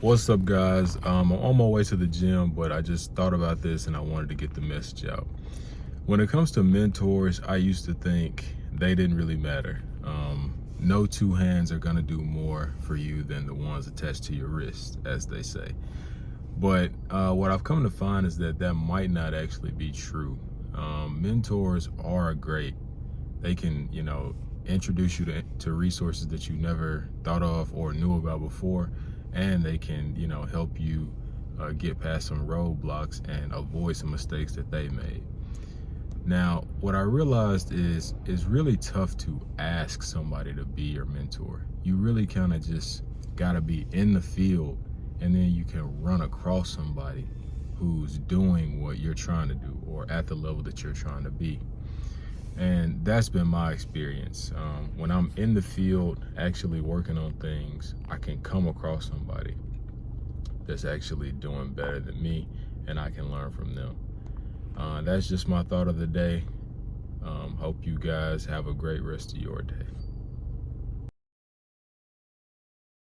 What's up, guys? I'm on my way to the gym, but I just thought about this and I wanted to get the message out. When it comes to mentors, I used to think they didn't really matter. No two hands are going to do more for you than the ones attached to your wrist, as they say. But what I've come to find is that that might not actually be true. Mentors are great. They can, introduce you to resources that you never thought of or knew about before, and they can, help you get past some roadblocks and avoid some mistakes that they made. Now, what I realized is it's really tough to ask somebody to be your mentor. You really kind of just got to be in the field, and then you can run across somebody who's doing what you're trying to do or at the level that you're trying to be. And that's been my experience. When I'm in the field actually working on things, I can come across somebody that's actually doing better than me, and I can learn from them. That's just my thought of the day. Hope you guys have a great rest of your day.